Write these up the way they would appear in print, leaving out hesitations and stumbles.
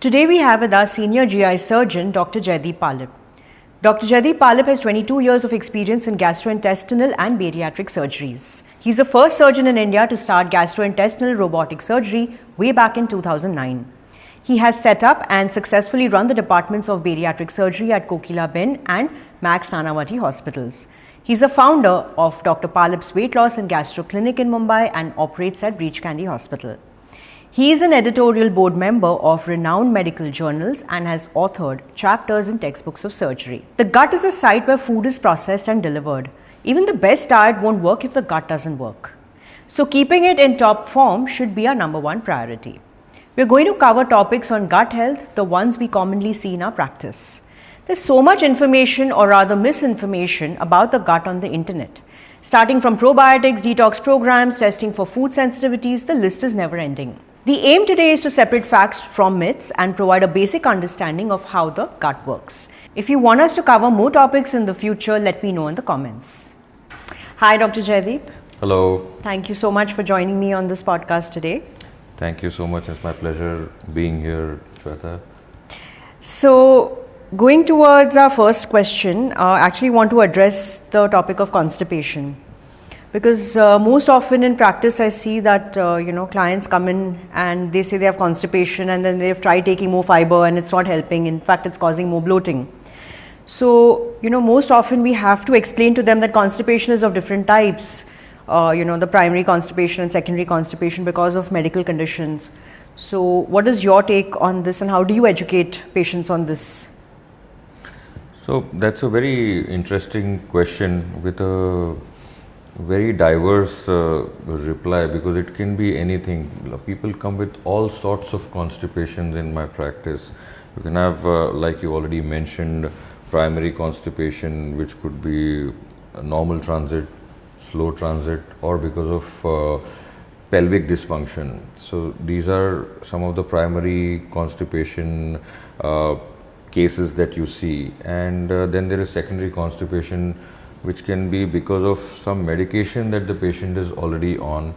Today we have with us senior GI surgeon Dr. Jaydeep Palep. Dr. Jaydeep Palep has 22 years of experience in gastrointestinal and bariatric surgeries. He's the first surgeon in India to start gastrointestinal robotic surgery way back in 2009. He has set up and successfully run the departments of bariatric surgery at Kokilaben and Max Nanavati hospitals. He's a founder of Dr. Palep's Weight Loss and Gastro Clinic in Mumbai and operates at Breach Candy Hospital. He is an editorial board member of renowned medical journals and has authored chapters in textbooks of surgery. The gut is a site where food is processed and delivered. Even the best diet won't work if the gut doesn't work. So keeping it in top form should be our number one priority. We're going to cover topics on gut health, the ones we commonly see in our practice. There's so much information, or rather misinformation, about the gut on the internet. Starting from probiotics, detox programs, testing for food sensitivities, the list is never ending. The aim today is to separate facts from myths and provide a basic understanding of how the gut works. If you want us to cover more topics in the future, let me know in the comments. Hi, Dr. Jaydeep. Hello. Thank you so much for joining me on this podcast today. Thank you so much. It's my pleasure being here, Shweta. So, going towards our first question, I actually want to address the topic of constipation. Because most often in practice I see that clients come in and they say they have constipation and then they've tried taking more fiber and it's not helping. In fact, it's causing more bloating. So, most often we have to explain to them that constipation is of different types. The primary constipation and secondary constipation because of medical conditions. So, what is your take on this and how do you educate patients on this? So, that's a very interesting question with a very diverse reply, because it can be anything. People come with all sorts of constipations in my practice. You can have, like you already mentioned, primary constipation, which could be a normal transit, slow transit, or because of pelvic dysfunction. So these are some of the primary constipation cases that you see. And then there is secondary constipation, which can be because of some medication that the patient is already on,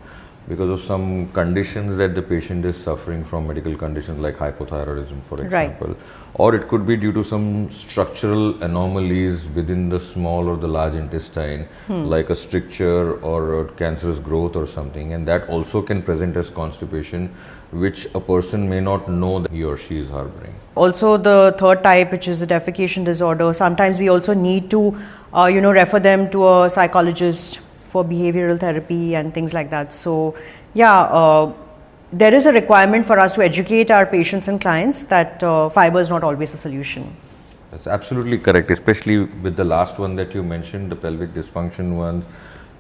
because of some conditions that the patient is suffering from, medical conditions like hypothyroidism, for example. Right. Or it could be due to some structural anomalies within the small or the large intestine, like a stricture or a cancerous growth or something, and that also can present as constipation, which a person may not know that he or she is harboring. Also, the third type, which is a defecation disorder, sometimes we also need to refer them to a psychologist for behavioral therapy and things like that. So, there is a requirement for us to educate our patients and clients that fiber is not always a solution. That's absolutely correct, especially with the last one that you mentioned, the pelvic dysfunction ones,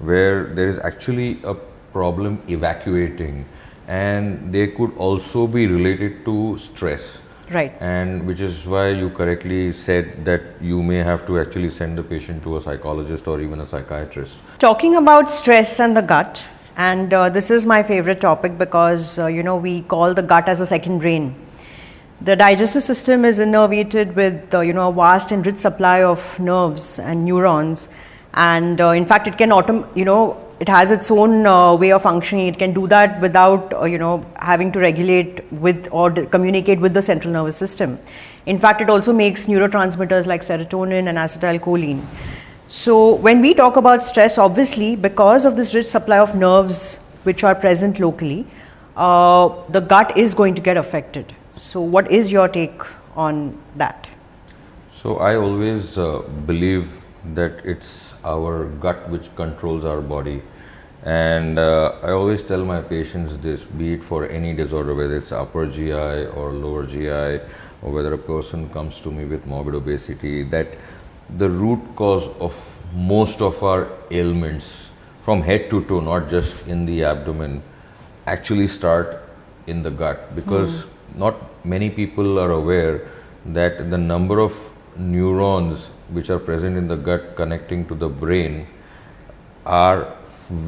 where there is actually a problem evacuating, and they could also be related to stress. Right. And which is why you correctly said that you may have to actually send the patient to a psychologist or even a psychiatrist. Talking about stress and the gut, and this is my favorite topic because we call the gut as a second brain. The digestive system is innervated with a vast and rich supply of nerves and neurons, and in fact it can it has its own way of functioning. It can do that without having to regulate with or communicate with the central nervous system. In fact, it also makes neurotransmitters like serotonin and acetylcholine. So when we talk about stress, obviously because of this rich supply of nerves which are present locally, the gut is going to get affected. So what is your take on that? So I always believe that it's our gut which controls our body. And I always tell my patients this, be it for any disorder, whether it's upper GI or lower GI, or whether a person comes to me with morbid obesity, that the root cause of most of our ailments from head to toe, not just in the abdomen, actually start in the gut. Because not many people are aware that the number of neurons which are present in the gut connecting to the brain are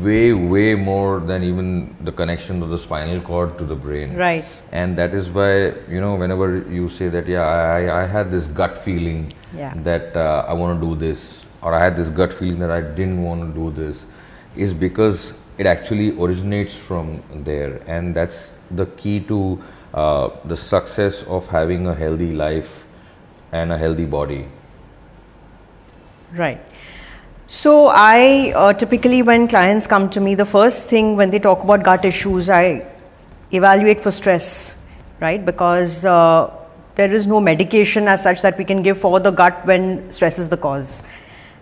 way more than even the connection of the spinal cord to the brain. Right. And that is why, whenever you say that, I had this gut feeling that I want to do this, or I had this gut feeling that I didn't want to do this, is because it actually originates from there. And that's the key to the success of having a healthy life and a healthy body. Right. So I typically, when clients come to me, the first thing when they talk about gut issues, I evaluate for stress, right? Because there is no medication as such that we can give for the gut when stress is the cause.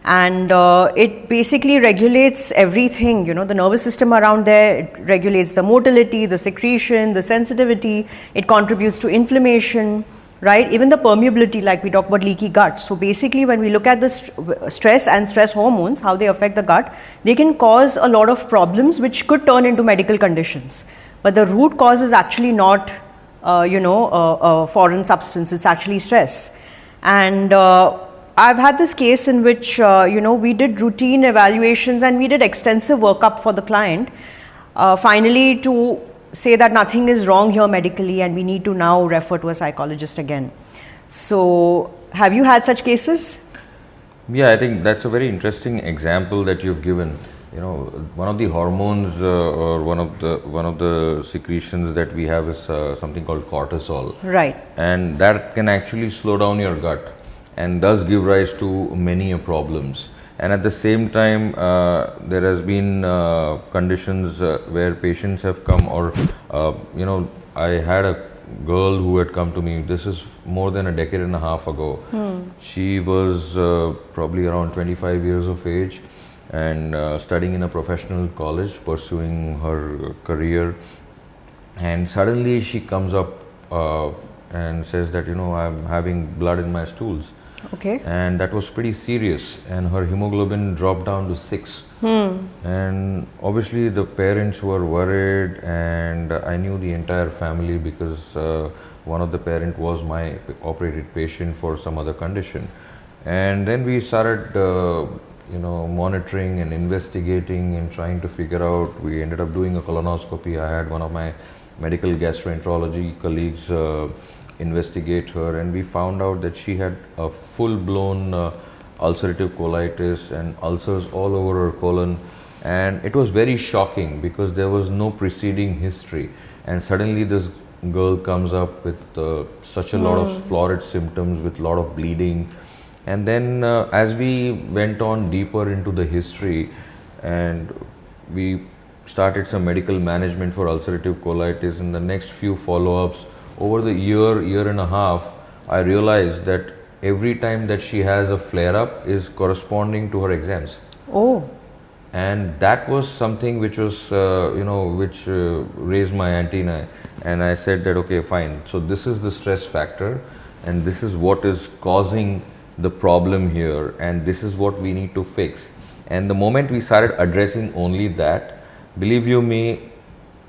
And it basically regulates everything, you know, the nervous system around there. It regulates the motility, the secretion, the sensitivity. It contributes to inflammation, right? Even the permeability, like we talk about leaky gut. So basically, when we look at the stress and stress hormones, how they affect the gut, they can cause a lot of problems which could turn into medical conditions. But the root cause is actually not, a foreign substance. It's actually stress. And I've had this case in which, we did routine evaluations and we did extensive workup for the client, finally to say that nothing is wrong here medically and we need to now refer to a psychologist again. So, have you had such cases? Yeah, I think that's a very interesting example that you've given. You know, one of the hormones or one of the secretions that we have is something called cortisol. Right. And that can actually slow down your gut and thus give rise to many problems. And at the same time, there has been conditions where patients have come, or I had a girl who had come to me. This is more than a decade and a half ago. She was probably around 25 years of age and studying in a professional college, pursuing her career. And suddenly she comes up and says that, I'm having blood in my stools. Okay. And that was pretty serious, and her hemoglobin dropped down to 6. And obviously the parents were worried, and I knew the entire family because one of the parent was my operated patient for some other condition. And then we started monitoring and investigating and trying to figure out. We ended up doing a colonoscopy. I had one of my medical gastroenterology colleagues investigate her, and we found out that she had a full-blown ulcerative colitis and ulcers all over her colon. And it was very shocking because there was no preceding history, and suddenly this girl comes up with such a lot of florid symptoms with a lot of bleeding. And then as we went on deeper into the history and we started some medical management for ulcerative colitis, in the next few follow-ups over the year and a half, I realized that every time that she has a flare-up is corresponding to her exams. Oh. And that was something which was, which raised my antennae. And I said that, okay, fine. So this is the stress factor, and this is what is causing the problem here, and this is what we need to fix. And the moment we started addressing only that, believe you me,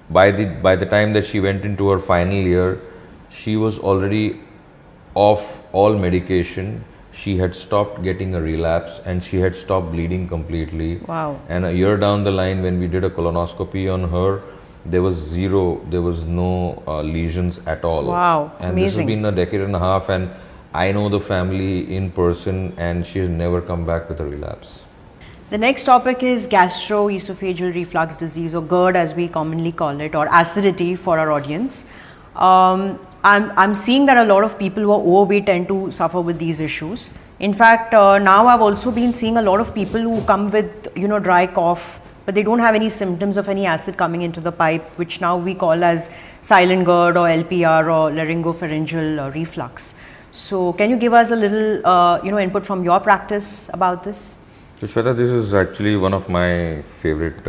by the time that she went into her final year, she was already off all medication. She had stopped getting a relapse and she had stopped bleeding completely. Wow. And a year down the line, when we did a colonoscopy on her, there was no lesions at all. Wow, and amazing. This has been a decade and a half, and I know the family in person, and she has never come back with a relapse. The next topic is gastroesophageal reflux disease, or GERD as we commonly call it, or acidity for our audience. I'm seeing that a lot of people who are overweight tend to suffer with these issues. In fact, now I've also been seeing a lot of people who come with, dry cough, but they don't have any symptoms of any acid coming into the pipe, which now we call as silent GERD or LPR or laryngopharyngeal reflux. So can you give us a little, input from your practice about this? So Shweta, this is actually one of my favorite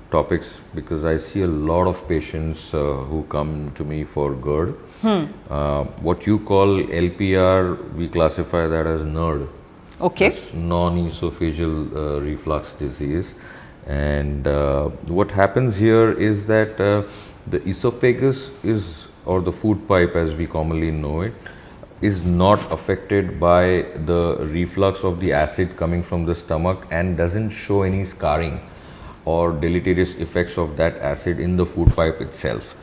topics because I see a lot of patients who come to me for GERD. What you call LPR, we classify that as NERD. Okay. That's non-esophageal reflux disease. And what happens here is that the esophagus or the food pipe as we commonly know it, is not affected by the reflux of the acid coming from the stomach and doesn't show any scarring or deleterious effects of that acid in the food pipe itself.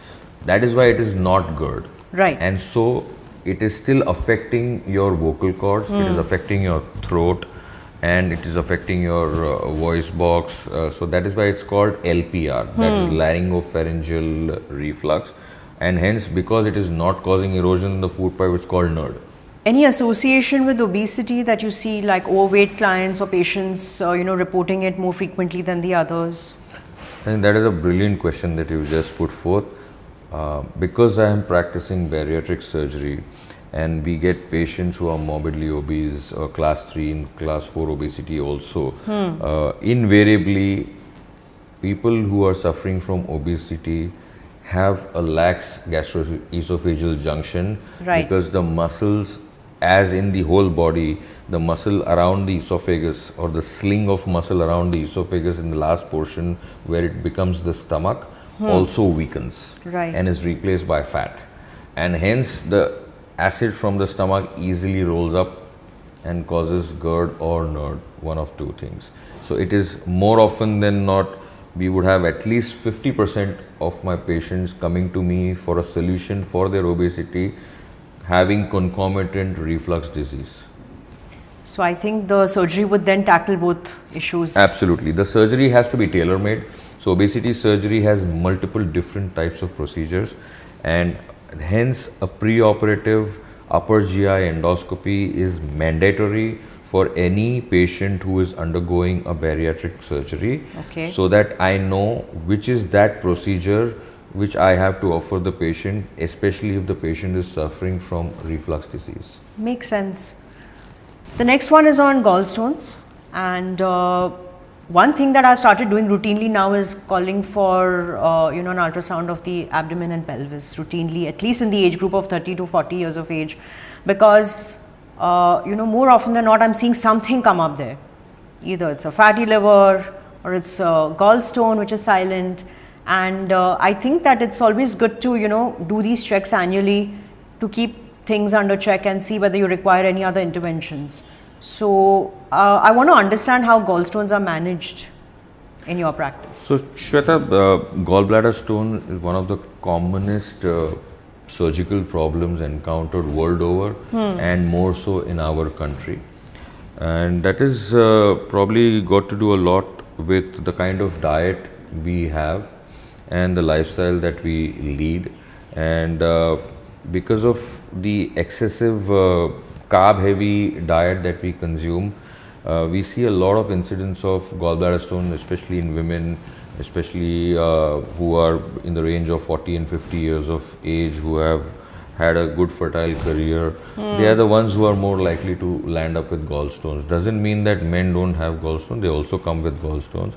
That is why it is not GERD. Right. And so it is still affecting your vocal cords, it is affecting your throat, and it is affecting your voice box. So that is why it's called LPR, that is laryngopharyngeal reflux. and hence because it is not causing erosion in the food pipe, it's called NERD. Any association with obesity that you see, like overweight clients or patients, reporting it more frequently than the others? And that is a brilliant question that you just put forth. Because I am practicing bariatric surgery and we get patients who are morbidly obese or class 3 and class 4 obesity also, invariably people who are suffering from obesity have a lax gastroesophageal junction, Right. because the muscles, as in the whole body, the muscle around the esophagus or the sling of muscle around the esophagus in the last portion where it becomes the stomach also weakens, Right. and is replaced by fat, and hence the acid from the stomach easily rolls up and causes GERD or NERD, one of two things. So it is more often than not, we would have at least 50% of my patients coming to me for a solution for their obesity having concomitant reflux disease. So I think the surgery would then tackle both issues. Absolutely. The surgery has to be tailor made. So obesity surgery has multiple different types of procedures, and hence a preoperative upper GI endoscopy is mandatory for any patient who is undergoing a bariatric surgery, Okay. so that I know which is that procedure which I have to offer the patient, especially if the patient is suffering from reflux disease. Makes sense. The next one is on gallstones, and one thing that I've started doing routinely now is calling for an ultrasound of the abdomen and pelvis routinely, at least in the age group of 30 to 40 years of age, because more often than not I'm seeing something come up there. Either it's a fatty liver or it's a gallstone which is silent, and I think that it's always good to do these checks annually to keep things under check and see whether you require any other interventions. So I want to understand how gallstones are managed in your practice. So Shweta, gallbladder stone is one of the commonest surgical problems encountered world over, and more so in our country. And that is probably got to do a lot with the kind of diet we have and the lifestyle that we lead. And because of the excessive carb heavy diet that we consume, we see a lot of incidents of gallbladder stone, especially in women, especially who are in the range of 40 and 50 years of age, who have had a good fertile career. They are the ones who are more likely to land up with gallstones. Doesn't mean that men don't have gallstones, they also come with gallstones.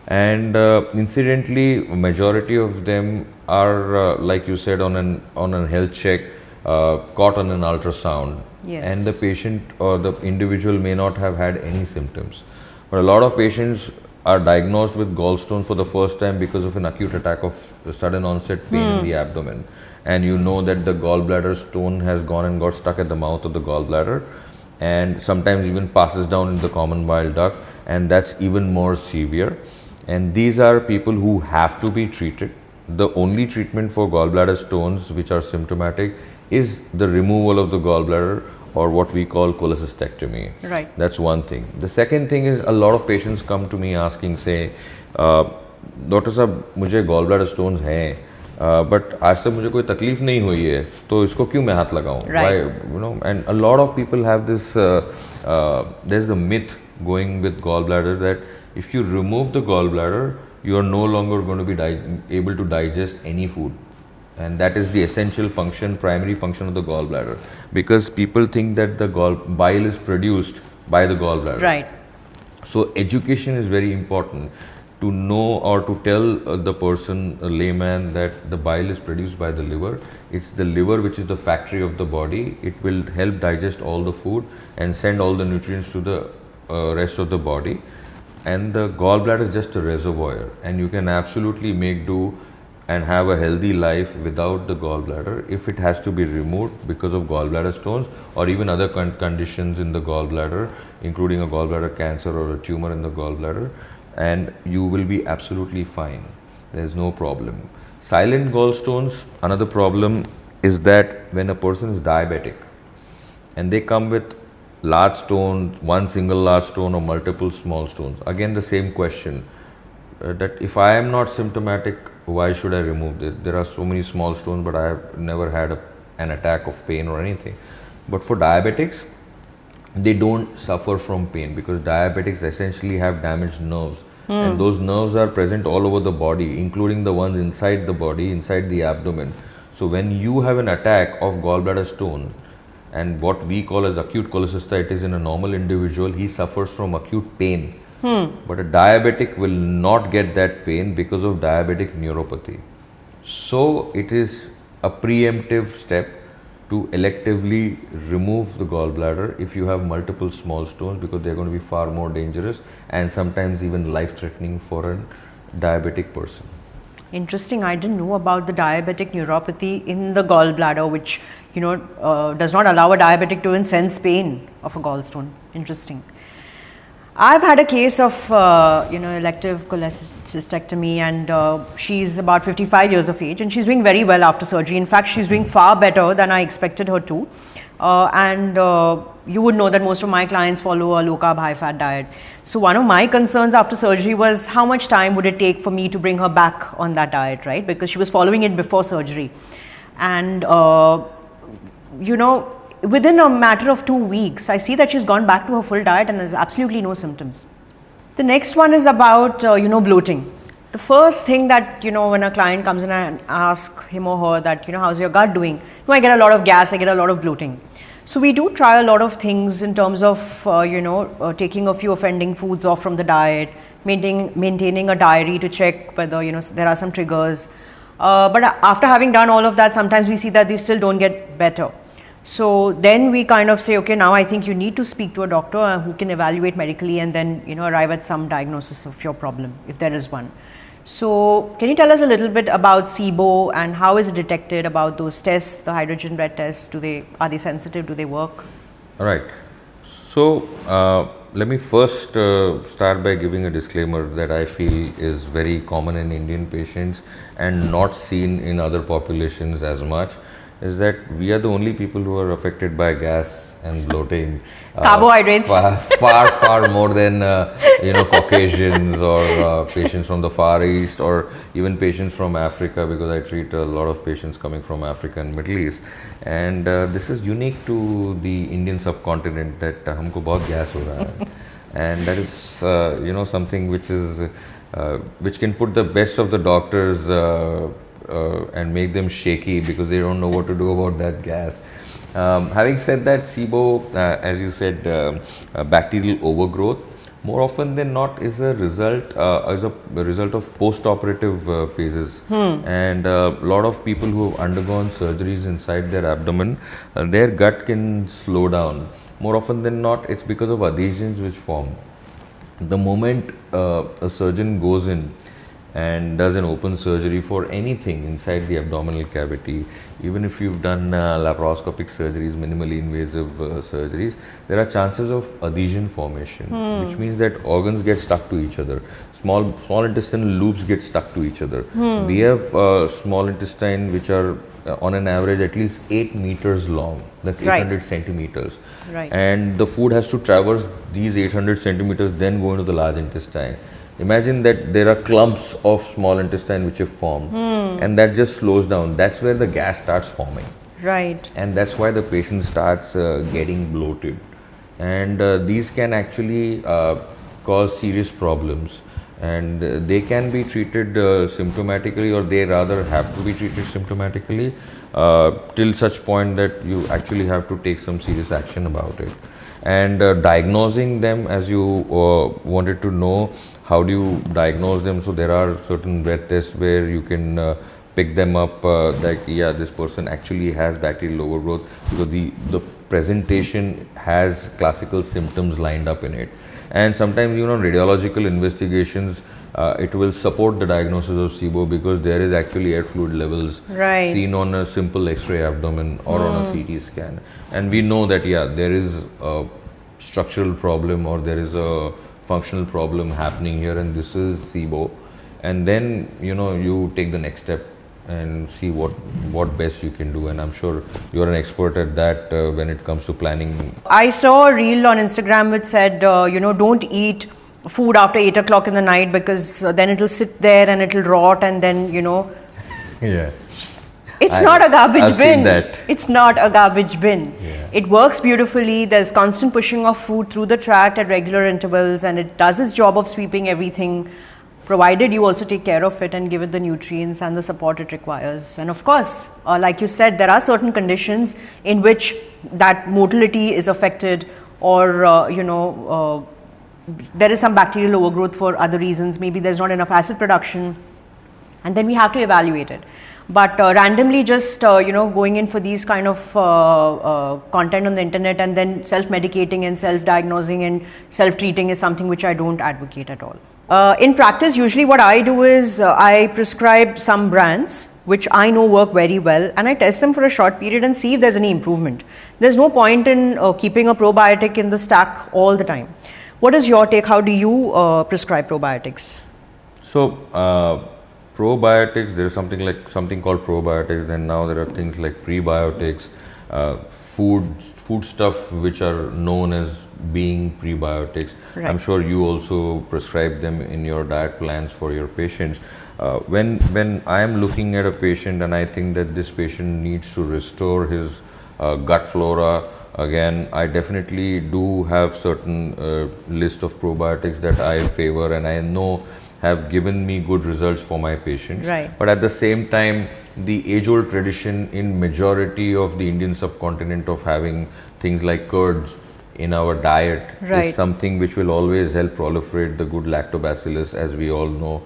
And incidentally, majority of them are like you said, on a health check, caught on an ultrasound. Yes. And the patient or the individual may not have had any symptoms, but a lot of patients are diagnosed with gallstones for the first time because of an acute attack of sudden onset pain in the abdomen, and you know that the gallbladder stone has gone and got stuck at the mouth of the gallbladder, and sometimes even passes down in the common bile duct, and that's even more severe. And these are people who have to be treated. The only treatment for gallbladder stones which are symptomatic is the removal of the gallbladder, or what we call cholecystectomy. Right. That's one thing. The second thing is, a lot of patients come to me asking, say, doctor साहब मुझे gall bladder stones हैं, but आज तक मुझे कोई तकलीफ नहीं हुई है, तो इसको क्यों मैं हाथ लगाऊं? Why, and a lot of people have this, there's the myth going with gallbladder that if you remove the gallbladder, you are no longer going to be able to digest any food. And that is the essential function, primary function of the gallbladder, because people think that the bile is produced by the gallbladder. Right. So education is very important, to know or to tell the person, a layman, that the bile is produced by the liver. It's the liver which is the factory of the body. It will help digest all the food and send all the nutrients to the rest of the body. And the gallbladder is just a reservoir, and you can absolutely make do and have a healthy life without the gallbladder. If it has to be removed because of gallbladder stones or even other conditions in the gallbladder, including a gallbladder cancer or a tumor in the gallbladder, and you will be absolutely fine. There is no problem. Silent gallstones, another problem is that when a person is diabetic and they come with large stone, one single large stone or multiple small stones, again the same question, that if I am not symptomatic, why should I remove it? There are so many small stones, but I have never had an attack of pain or anything. But for diabetics, they don't suffer from pain because diabetics essentially have damaged nerves, and those nerves are present all over the body, including the ones inside the body, inside the abdomen. So when you have an attack of gallbladder stone, and what we call as acute cholecystitis in a normal individual, he suffers from acute pain. But a diabetic will not get that pain because of diabetic neuropathy. So it is a preemptive step to electively remove the gallbladder if you have multiple small stones, because they're going to be far more dangerous and sometimes even life-threatening for a diabetic person. Interesting. I didn't know about the diabetic neuropathy in the gallbladder, which does not allow a diabetic to even sense pain of a gallstone. Interesting. I've had a case of elective cholecystectomy, and she's about 55 years of age, and she's doing very well after surgery. In fact, she's doing far better than I expected her to. You would know that most of my clients follow a low carb, high fat diet. So one of my concerns after surgery was how much time would it take for me to bring her back on that diet, right? Because she was following it before surgery. And, within a matter of 2 weeks, I see that she's gone back to her full diet and has absolutely no symptoms. The next one is about, bloating. The first thing that, when a client comes in and asks him or her that, how's your gut doing? No, I get a lot of gas, I get a lot of bloating. So we do try a lot of things in terms of, taking a few offending foods off from the diet, maintaining a diary to check whether, there are some triggers. But after having done all of that, sometimes we see that they still don't get better. So then we kind of say, okay, now I think you need to speak to a doctor who can evaluate medically and then, arrive at some diagnosis of your problem, if there is one. So can you tell us a little bit about SIBO and how is it detected, about those tests, the hydrogen breath tests? Are they sensitive? Do they work? All right. So let me first start by giving a disclaimer that I feel is very common in Indian patients and not seen in other populations as much, is that we are the only people who are affected by gas and bloating. Carbohydrates. Far more than Caucasians or patients from the Far East or even patients from Africa, because I treat a lot of patients coming from Africa and Middle East. And this is unique to the Indian subcontinent, that humko bahut gas ho raha hai. And that is something which can put the best of the doctors and make them shaky because they don't know what to do about that gas. Having said that, SIBO, as you said, bacterial overgrowth, more often than not is a result of post-operative phases. And a lot of people who have undergone surgeries inside their abdomen, their gut can slow down. More often than not, it's because of adhesions which form. The moment a surgeon goes in and does an open surgery for anything inside the abdominal cavity, even if you've done laparoscopic surgeries, minimally invasive surgeries, there are chances of adhesion formation, which means that organs get stuck to each other. Small intestinal loops get stuck to each other. We have small intestine which are on an average at least 8 meters long. That's 800 centimeters. Right. And the food has to traverse these 800 centimeters, then go into the large intestine. Imagine that there are clumps of small intestine which have formed, and that just slows down. That's where the gas starts forming. Right. And that's why the patient starts getting bloated. And these can actually cause serious problems. And they can be treated symptomatically, or they rather have to be treated symptomatically till such point that you actually have to take some serious action about it. And diagnosing them, as you wanted to know, how do you diagnose them? So there are certain breath tests where you can pick them up, this person actually has bacterial overgrowth, because the presentation has classical symptoms lined up in it. And sometimes, radiological investigations, it will support the diagnosis of SIBO, because there is actually air fluid levels seen on a simple X-ray abdomen or on a CT scan. And we know that, there is a structural problem or there is a functional problem happening here, and this is SIBO. And then, you take the next step and see what best you can do. And I'm sure you're an expert at that when it comes to planning. I saw a reel on Instagram which said, don't eat food after 8 o'clock in the night, because then it'll sit there and it'll rot, and then, Yeah. it's not a garbage I've bin. seen that. It's not a garbage bin. Yeah. It works beautifully. There's constant pushing of food through the tract at regular intervals, and it does its job of sweeping everything, provided you also take care of it and give it the nutrients and the support it requires. And of course, like you said, there are certain conditions in which that motility is affected, or there is some bacterial overgrowth for other reasons. Maybe there's not enough acid production, and then we have to evaluate it. But randomly just going in for these kind of content on the internet and then self-medicating and self-diagnosing and self-treating is something which I don't advocate at all. In practice, usually what I do is I prescribe some brands which I know work very well, and I test them for a short period and see if there's any improvement. There's no point in keeping a probiotic in the stack all the time. What is your take? How do you prescribe probiotics? So, probiotics, there is something called probiotics, and now there are things like prebiotics, food stuff which are known as being prebiotics. Right. I'm sure you also prescribe them in your diet plans for your patients. When I am looking at a patient and I think that this patient needs to restore his gut flora, again, I definitely do have certain list of probiotics that I favor and I know have given me good results for my patients. Right. But at the same time, the age-old tradition in majority of the Indian subcontinent of having things like curds in our diet Right. is something which will always help proliferate the good lactobacillus, as we all know,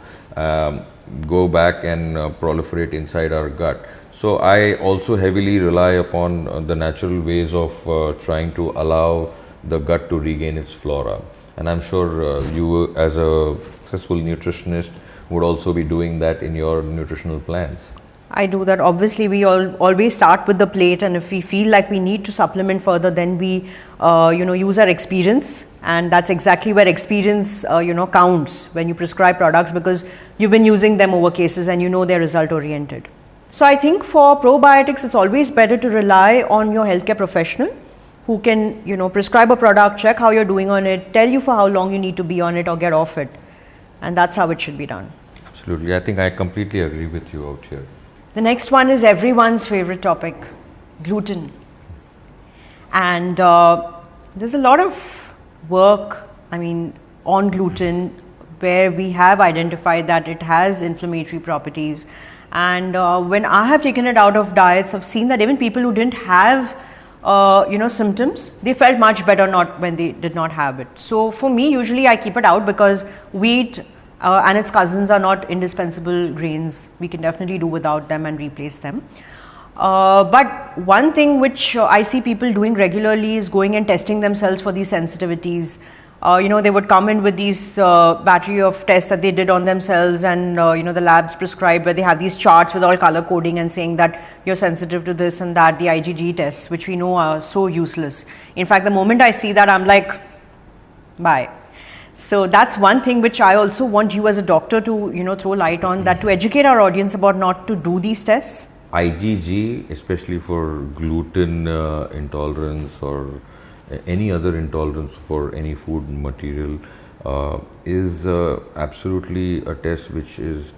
go back and proliferate inside our gut. So I also heavily rely upon the natural ways of trying to allow the gut to regain its flora. And I'm sure you as a successful nutritionist would also be doing that in your nutritional plans. I do that. Obviously, we always start with the plate, and if we feel like we need to supplement further, then we use our experience, and that's exactly where experience counts when you prescribe products, because you've been using them over cases and you know they're result oriented. So I think for probiotics, it's always better to rely on your healthcare professional who can prescribe a product, check how you're doing on it, tell you for how long you need to be on it or get off it, and that's how it should be done. Absolutely, I think I completely agree with you out here. The next one is everyone's favorite topic, gluten. And there's a lot of work, on gluten, where we have identified that it has inflammatory properties. And when I have taken it out of diets, I've seen that even people who didn't have symptoms, they felt much better when they did not have it. So for me, usually I keep it out because wheat and its cousins are not indispensable grains. We can definitely do without them and replace them. But one thing which I see people doing regularly is going and testing themselves for these sensitivities. They would come in with these battery of tests that they did on themselves, and the labs prescribed, where they have these charts with all color coding and saying that you're sensitive to this and that, the IgG tests, which we know are so useless. In fact, the moment I see that, I'm like, bye. So that's one thing which I also want you as a doctor to throw light on, that to educate our audience about not to do these tests. IgG, especially for gluten intolerance or any other intolerance for any food material, is absolutely a test which is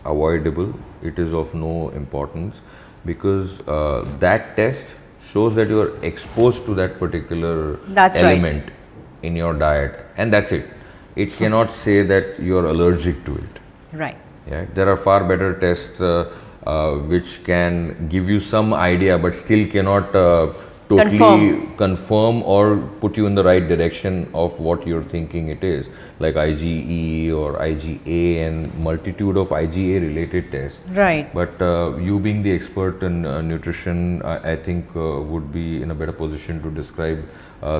avoidable. It is of no importance, because that test shows that you are exposed to that particular element in your diet, and that's it. It cannot say that you are allergic to it. Right. Yeah, there are far better tests which can give you some idea, but still cannot totally confirm or put you in the right direction of what you're thinking it is, like IgE or IgA and multitude of IgA related tests. Right. But you being the expert in nutrition, I think would be in a better position to describe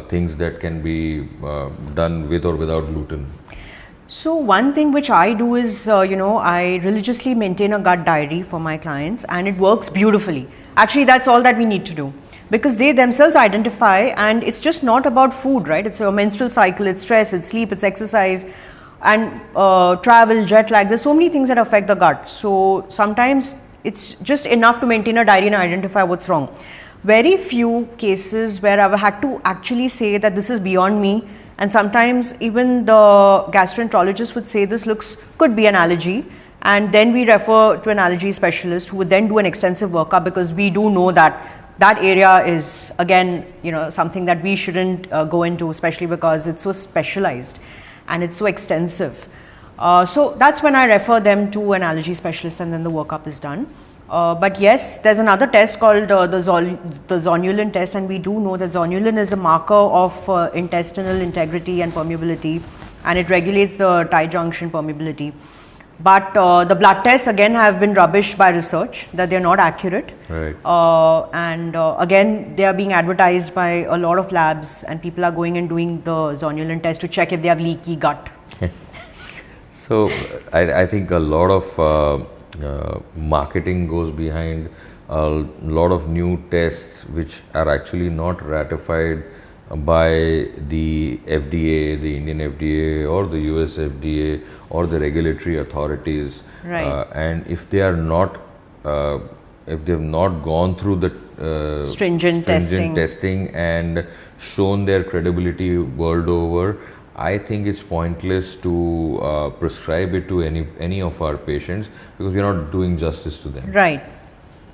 things that can be done with or without gluten. So one thing which I do is, I religiously maintain a gut diary for my clients, and it works beautifully. Actually, that's all that we need to do, because they themselves identify, and it's just not about food, right? It's a menstrual cycle, it's stress, it's sleep, it's exercise, and travel, jet lag. There's so many things that affect the gut. So sometimes it's just enough to maintain a diary and identify what's wrong. Very few cases where I've had to actually say that this is beyond me And sometimes even the gastroenterologist would say this could be an allergy, and then we refer to an allergy specialist who would then do an extensive workup, because we do know that that area is again, something that we shouldn't go into, especially because it's so specialized and it's so extensive. So that's when I refer them to an allergy specialist, and then the workup is done. But yes, there's another test called the Zonulin test, and we do know that Zonulin is a marker of intestinal integrity and permeability, and it regulates the tight junction permeability. But the blood tests again have been rubbished by research, that they're not accurate. Right. And again, they are being advertised by a lot of labs, and people are going and doing the Zonulin test to check if they have leaky gut. So I think a lot of marketing goes behind a lot of new tests which are actually not ratified by the FDA, the Indian FDA or the US FDA or the regulatory authorities. Right. And if they are not, if they have not gone through the stringent testing and shown their credibility world over, I think it's pointless to prescribe it to any of our patients, because we're not doing justice to them. Right,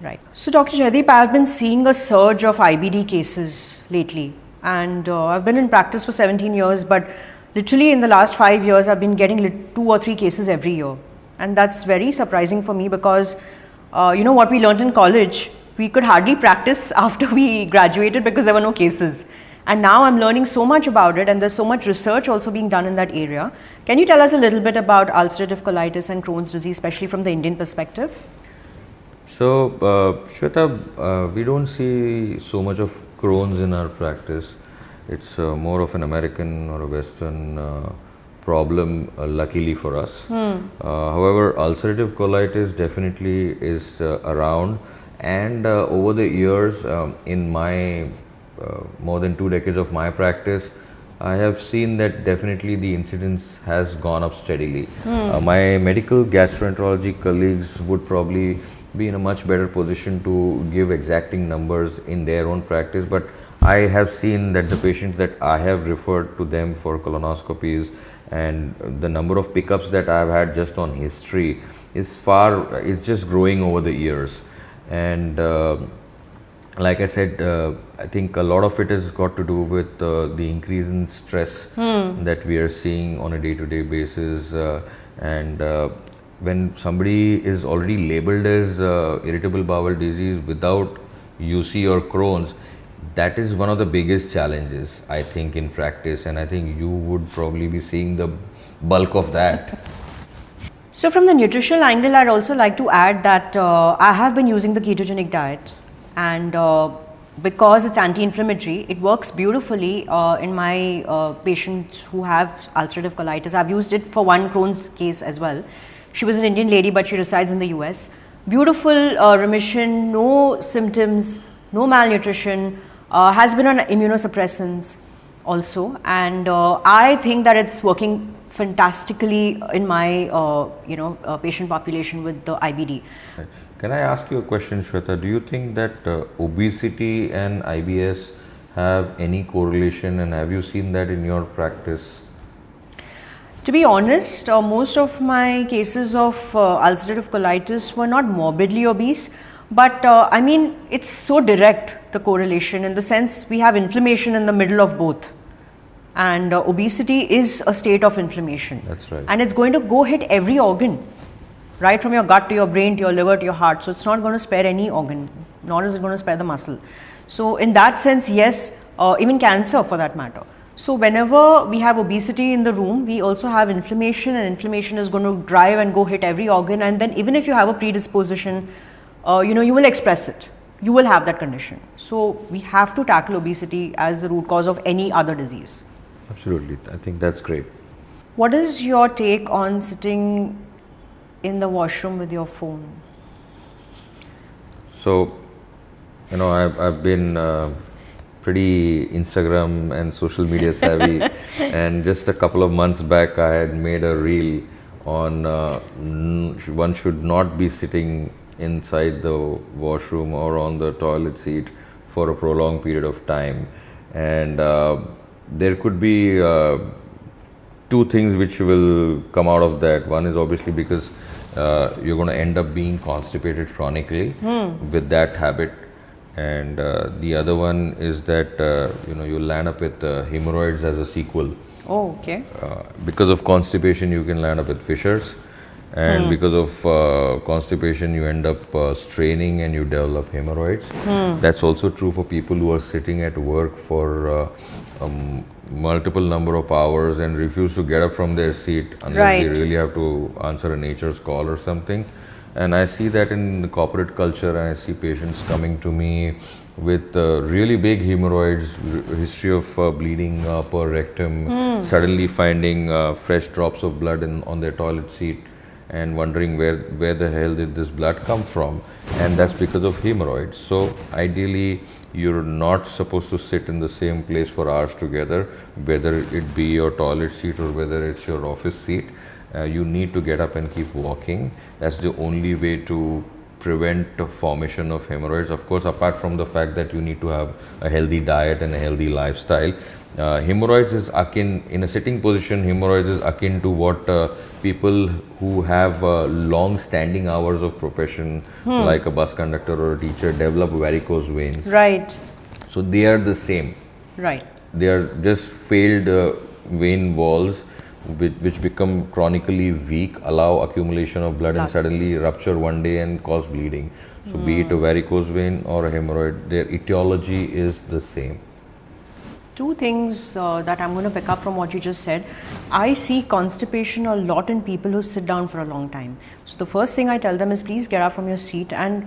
right. So Dr. Jaydeep, I've been seeing a surge of IBD cases lately, and I've been in practice for 17 years, but literally in the last 5 years, I've been getting 2 or 3 cases every year. And that's very surprising for me, because what we learned in college, we could hardly practice after we graduated because there were no cases. And now I'm learning so much about it, and there's so much research also being done in that area. Can you tell us a little bit about ulcerative colitis and Crohn's disease, especially from the Indian perspective? So, Shweta, we don't see so much of Crohn's in our practice. It's more of an American or a Western problem, luckily for us. However, ulcerative colitis definitely is around, and over the years, in my more than 2 decades of my practice, I have seen that definitely the incidence has gone up steadily. My medical gastroenterology colleagues would probably be in a much better position to give exacting numbers in their own practice, but I have seen that the patients that I have referred to them for colonoscopies, and the number of pickups that I have had just on history is it's just growing over the years. And like I said, I think a lot of it has got to do with the increase in stress that we are seeing on a day-to-day basis. And when somebody is already labeled as irritable bowel disease without UC or Crohn's, that is one of the biggest challenges, I think, in practice. And I think you would probably be seeing the bulk of that. So from the nutritional angle, I'd also like to add that I have been using the ketogenic diet. And because it's anti-inflammatory, it works beautifully in my patients who have ulcerative colitis. I've used it for one Crohn's case as well. She was an Indian lady, but she resides in the US. Beautiful remission, no symptoms, no malnutrition, has been on immunosuppressants also. And I think that it's working fantastically in my patient population with the IBD. Can I ask you a question, Shweta? Do you think that obesity and IBS have any correlation, and have you seen that in your practice? To be honest, most of my cases of ulcerative colitis were not morbidly obese, but I mean, it's so direct, the correlation, in the sense we have inflammation in the middle of both. And obesity is a state of inflammation. That's right. And it's going to go hit every organ, right from your gut to your brain to your liver to your heart. So it's not going to spare any organ, nor is it going to spare the muscle. So in that sense, yes, even cancer for that matter. So whenever we have obesity in the room, we also have inflammation, and inflammation is going to drive and go hit every organ. And then even if you have a predisposition, you will express it. You will have that condition. So we have to tackle obesity as the root cause of any other disease. Absolutely. I think that's great. What is your take on sitting in the washroom with your phone? So, I've been pretty Instagram and social media savvy, and just a couple of months back I had made a reel on one should not be sitting inside the washroom or on the toilet seat for a prolonged period of time. And there could be two things which will come out of that. One is obviously because you're going to end up being constipated chronically with that habit, and the other one is that you'll land up with hemorrhoids as a sequel. Oh, okay. Because of constipation, you can land up with fissures, and because of constipation, you end up straining and you develop hemorrhoids. That's also true for people who are sitting at work for multiple number of hours and refuse to get up from their seat unless they really have to answer a nature's call or something. And I see that in the corporate culture, and I see patients coming to me with really big hemorrhoids, history of bleeding per rectum, suddenly finding fresh drops of blood on their toilet seat and wondering where the hell did this blood come from, and that's because of hemorrhoids. So ideally, you're not supposed to sit in the same place for hours together, whether it be your toilet seat or whether it's your office seat. You need to get up and keep walking. That's the only way to prevent the formation of hemorrhoids. Of course, apart from the fact that you need to have a healthy diet and a healthy lifestyle. Hemorrhoids is akin, in a sitting position, hemorrhoids is akin to what people who have long standing hours of profession, like a bus conductor or a teacher, develop varicose veins. Right. So they are the same. Right. They are just failed vein walls which become chronically weak, allow accumulation of blood and suddenly rupture one day and cause bleeding. So be it a varicose vein or a hemorrhoid, their etiology is the same. Two things that I'm going to pick up from what you just said. I see constipation a lot in people who sit down for a long time. So the first thing I tell them is, please get up from your seat, and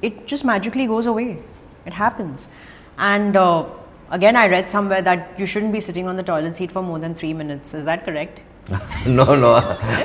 it just magically goes away. It happens. And again, I read somewhere that you shouldn't be sitting on the toilet seat for more than 3 minutes. Is that correct? No,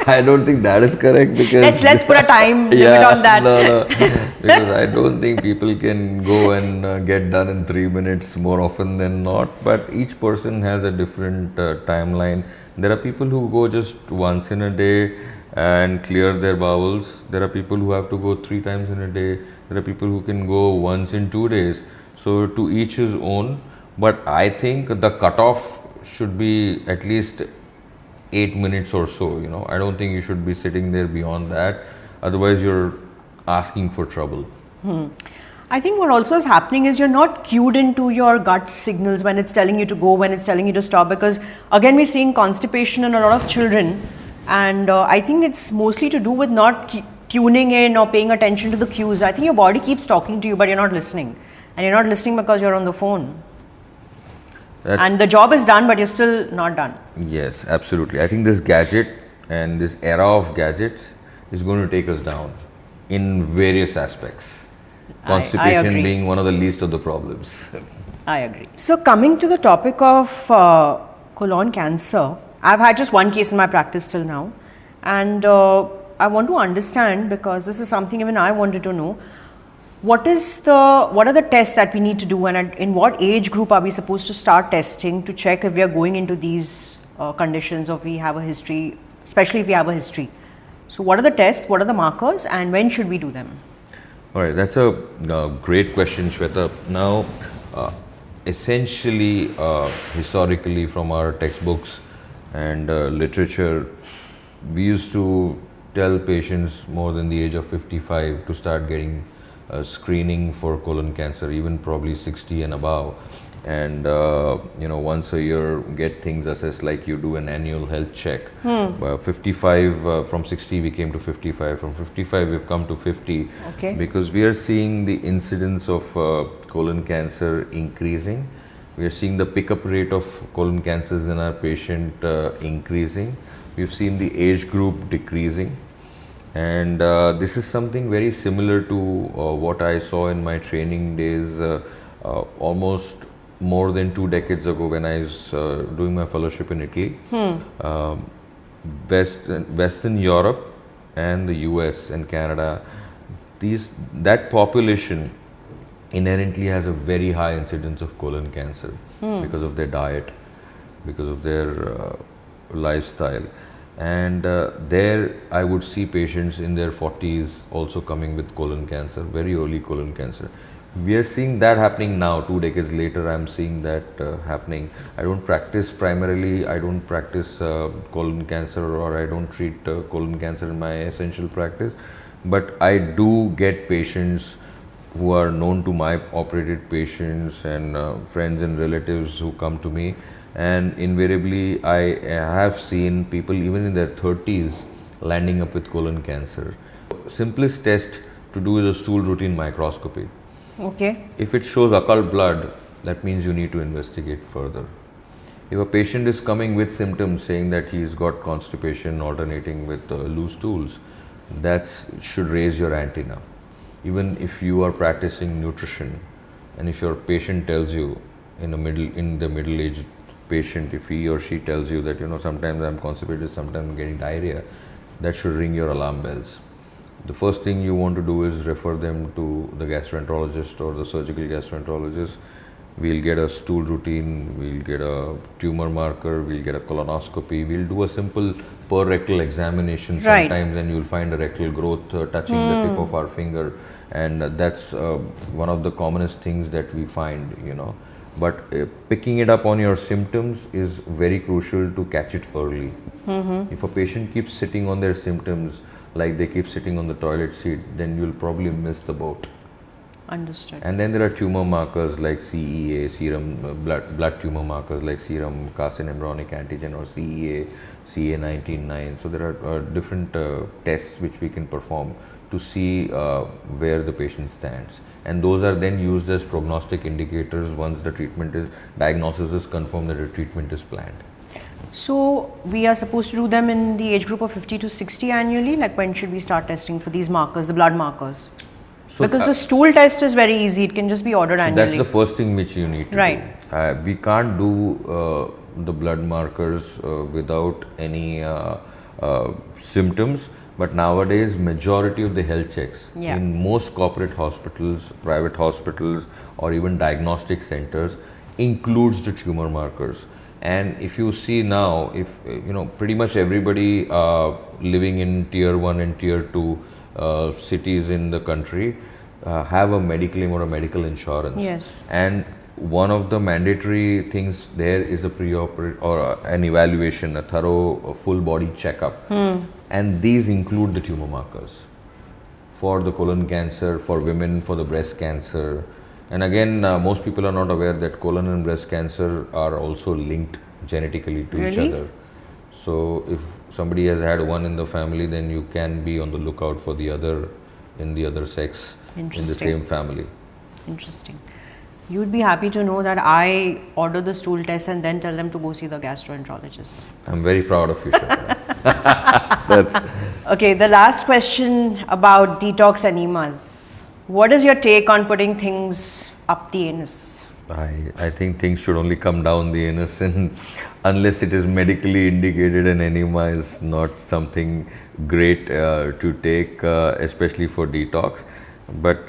I don't think that is correct, because let's put a time limit on that. No, because I don't think people can go and get done in 3 minutes more often than not. But each person has a different timeline. There are people who go just once in a day and clear their bowels. There are people who have to go 3 times in a day. There are people who can go once in 2 days. So to each his own. But I think the cutoff should be at least 8 minutes or so. I don't think you should be sitting there beyond that. Otherwise, you're asking for trouble. I think what also is happening is you're not cued into your gut signals when it's telling you to go, when it's telling you to stop. Because again, we're seeing constipation in a lot of children, and I think it's mostly to do with not tuning in or paying attention to the cues. I think your body keeps talking to you, but you're not listening, and you're not listening because you're on the phone. And the job is done, but you're still not done. Yes, absolutely. I think this gadget and this era of gadgets is going to take us down in various aspects. Constipation being one of the least of the problems. I agree. So coming to the topic of colon cancer, I've had just one case in my practice till now. And I want to understand, because this is something even I wanted to know, what are the tests that we need to do, and in what age group are we supposed to start testing to check if we are going into these conditions, or if we have a history, especially if we have a history. So what are the tests, what are the markers, and when should we do them? All right, that's a great question, Shweta. Now, essentially, historically from our textbooks and literature, we used to tell patients more than the age of 55 to start getting screening for colon cancer, even probably 60 and above, and once a year get things assessed, like you do an annual health check. 55 from 60 we came to 55, from 55 we've come to 50, because we are seeing the incidence of colon cancer increasing. We are seeing the pickup rate of colon cancers in our patient increasing. We've seen the age group decreasing. And this is something very similar to what I saw in my training days almost more than 2 decades ago, when I was doing my fellowship in Italy. Western Europe and the US and Canada, that population inherently has a very high incidence of colon cancer because of their diet, because of their lifestyle. And there I would see patients in their 40s also coming with colon cancer, very early colon cancer. We are seeing that happening now. 2 decades later, I'm seeing that happening. I don't practice primarily. I don't practice colon cancer, or I don't treat colon cancer in my essential practice. But I do get patients who are known to my operated patients and friends and relatives who come to me, and invariably I have seen people even in their 30s landing up with colon cancer. Simplest test to do is a stool routine microscopy. Okay. If it shows occult blood, that means you need to investigate further. If a patient is coming with symptoms saying that he's got constipation alternating with loose stools, that should raise your antenna. Even if you are practicing nutrition, and if your patient tells you in the middle-aged patient, if he or she tells you that, you know, sometimes I'm constipated, sometimes I'm getting diarrhea, that should ring your alarm bells. The first thing you want to do is refer them to the gastroenterologist or the surgical gastroenterologist. We'll get a stool routine, we'll get a tumor marker, we'll get a colonoscopy, we'll do a simple per-rectal examination sometimes, and you'll find a rectal growth touching the tip of our finger, and that's one of the commonest things that we find, you know. But picking it up on your symptoms is very crucial to catch it early. If a patient keeps sitting on their symptoms like they keep sitting on the toilet seat, then you'll probably miss the boat. Understood. And then there are tumor markers like CEA, serum blood tumor markers like serum carcin embryonic antigen, or CEA, CA19-9. So there are different tests which we can perform to see where the patient stands. And those are then used as prognostic indicators once the diagnosis is confirmed that the treatment is planned. So we are supposed to do them in the age group of 50 to 60 annually? Like, when should we start testing for these markers, the blood markers? So because the stool test is very easy, it can just be ordered annually. That's the first thing which you need to do. We can't do the blood markers without any symptoms, but nowadays majority of the health checks in most corporate hospitals, private hospitals, or even diagnostic centers includes the tumor markers. And if you see now, if you know, pretty much everybody living in tier 1 and tier 2 cities in the country have a mediclaim or a medical insurance. Yes. And one of the mandatory things there is a pre-operative or an evaluation, a thorough full body checkup. And these include the tumor markers for the colon cancer, for women, for the breast cancer. And again, most people are not aware that colon and breast cancer are also linked genetically to each other. So if somebody has had one in the family, then you can be on the lookout for the other in the other sex in the same family. Interesting. You would be happy to know that I order the stool test and then tell them to go see the gastroenterologist. I'm very proud of you, Shweta. Okay, the last question about detox enemas. What is your take on putting things up the anus? I think things should only come down the anus, and unless it is medically indicated, an enema is not something great to take, especially for detox. But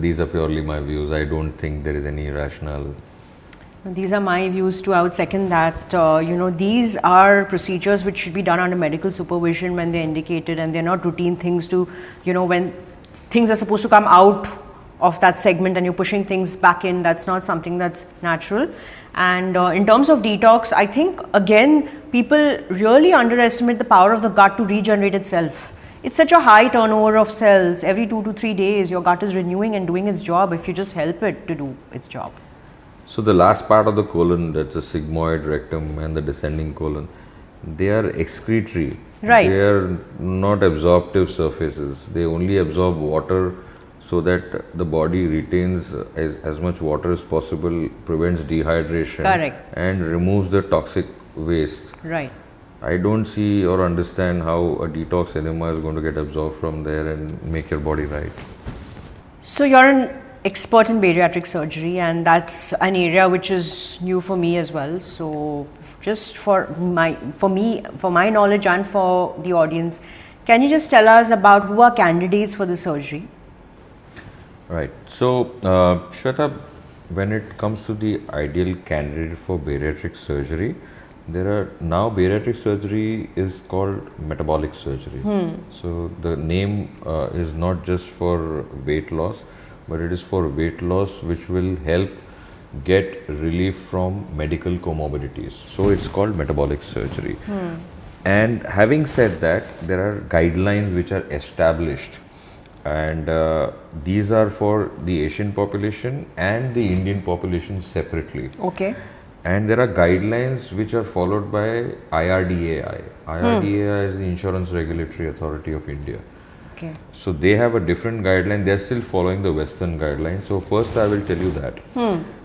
these are purely my views. I don't think there is any rationale. These are my views too. I would second that. You know, these are procedures which should be done under medical supervision when they're indicated, and they're not routine things to, you know, when things are supposed to come out of that segment and you're pushing things back in. That's not something that's natural. And in terms of detox, I think again people really underestimate the power of the gut to regenerate itself. It's such a high turnover of cells. Every 2 to 3 days your gut is renewing and doing its job if you just help it to do its job. So the last part of the colon, that's the sigmoid, rectum and the descending colon, they are excretory. Right. They are not absorptive surfaces. They only absorb water so that the body retains as much water as possible, prevents dehydration. Correct. And removes the toxic waste. Right. I don't see or understand how a detox enema is going to get absorbed from there and make your body right. So you're an expert in bariatric surgery, and that's an area which is new for me as well. So just for my knowledge and for the audience, can you just tell us about who are candidates for the surgery? Right. So, Shweta, when it comes to the ideal candidate for bariatric surgery, there are now bariatric surgery is called metabolic surgery. So the name is not just for weight loss, but it is for weight loss, which will help get relief from medical comorbidities. So it's called metabolic surgery. And having said that, there are guidelines which are established, and these are for the Asian population and the Indian population separately. Okay. And there are guidelines which are followed by IRDAI. IRDAI is the Insurance Regulatory Authority of India. Okay. So they have a different guideline. They are still following the Western guidelines. So first I will tell you that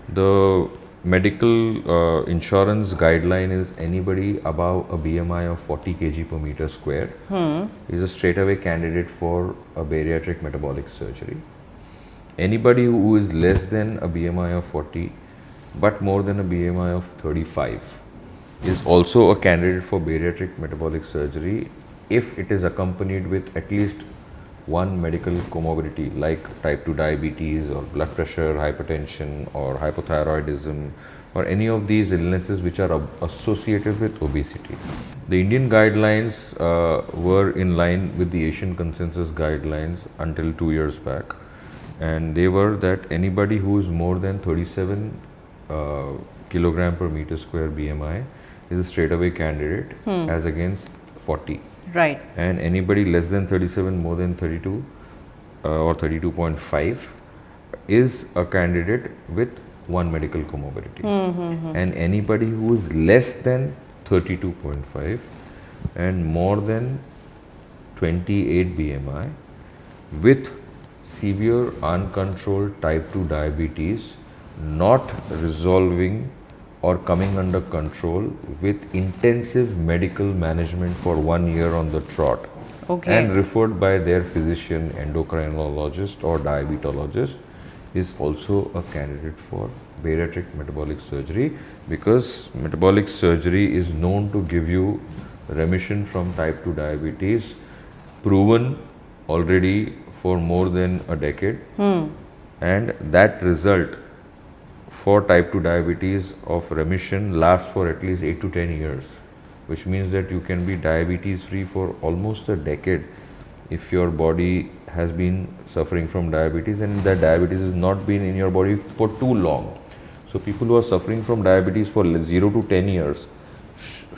the medical insurance guideline is anybody above a BMI of 40 kg per meter square is a straightaway candidate for a bariatric metabolic surgery. Anybody who is less than a BMI of 40 but more than a BMI of 35 is also a candidate for bariatric metabolic surgery if it is accompanied with at least one medical comorbidity like type 2 diabetes or blood pressure, hypertension or hypothyroidism or any of these illnesses which are associated with obesity. The Indian guidelines were in line with the Asian consensus guidelines until 2 years back, and they were that anybody who is more than 37 kilogram per meter square BMI is a straightaway candidate as against 40. Right. And anybody less than 37, more than 32 or 32.5 is a candidate with one medical comorbidity. And anybody who is less than 32.5 and more than 28 BMI with severe uncontrolled type 2 diabetes not resolving or coming under control with intensive medical management for 1 year on the trot, and referred by their physician, endocrinologist or diabetologist, is also a candidate for bariatric metabolic surgery, because metabolic surgery is known to give you remission from type 2 diabetes, proven already for more than a decade, and that result for type 2 diabetes of remission lasts for at least 8 to 10 years, which means that you can be diabetes free for almost a decade if your body has been suffering from diabetes and that diabetes has not been in your body for too long. So people who are suffering from diabetes for 0 to 10 years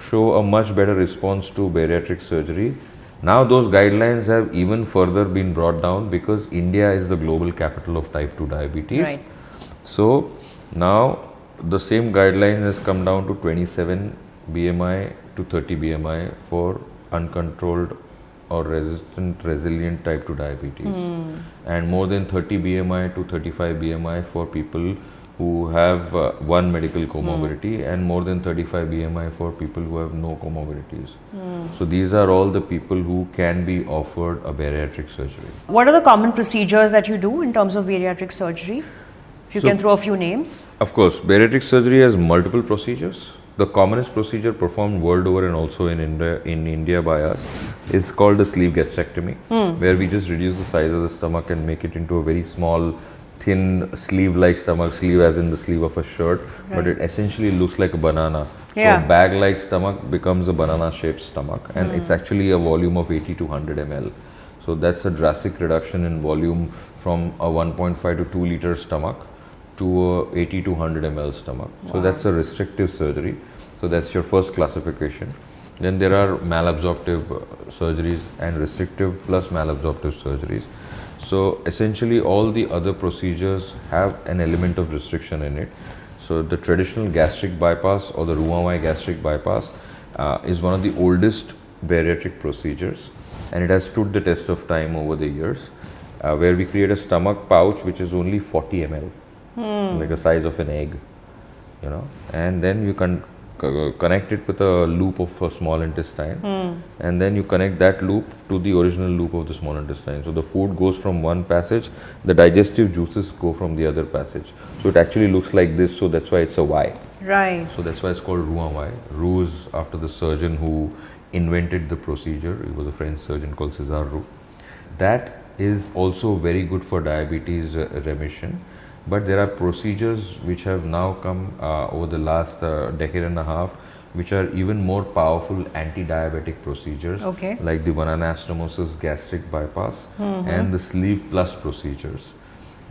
show a much better response to bariatric surgery. Now those guidelines have even further been brought down because India is the global capital of type 2 diabetes. Right. So now the same guideline has come down to 27 BMI to 30 BMI for uncontrolled or resilient type 2 diabetes, and more than 30 BMI to 35 BMI for people who have one medical comorbidity, and more than 35 BMI for people who have no comorbidities. So these are all the people who can be offered a bariatric surgery. What are the common procedures that you do in terms of bariatric surgery? If you So- can throw a few names. Of course, bariatric surgery has multiple procedures. The commonest procedure performed world over and also in India by us is called the sleeve gastrectomy, where we just reduce the size of the stomach and make it into a very small, thin sleeve-like stomach, sleeve as in the sleeve of a shirt, but it essentially looks like a banana. Yeah. So bag-like stomach becomes a banana-shaped stomach, and it's actually a volume of 80 to 100 ml. So that's a drastic reduction in volume from a 1.5 to 2 liter stomach to a 80 to 100 ml stomach. So that's a restrictive surgery. So that's your first classification. Then there are malabsorptive surgeries and restrictive plus malabsorptive surgeries. So essentially all the other procedures have an element of restriction in it. So the traditional gastric bypass or the Roux-en-Y gastric bypass is one of the oldest bariatric procedures, and it has stood the test of time over the years, where we create a stomach pouch which is only 40 ml, like the size of an egg, you know, and then you can connect it with a loop of a small intestine, and then you connect that loop to the original loop of the small intestine. So the food goes from one passage, the digestive juices go from the other passage. So it actually looks like this, so that's why it's a Y. Right. So that's why it's called Roux-en-Y. Roux is after the surgeon who invented the procedure. It was a French surgeon called César Roux. That is also very good for diabetes remission. But there are procedures which have now come over the last decade and a half, which are even more powerful anti-diabetic procedures, like the one anastomosis gastric bypass and the sleeve plus procedures.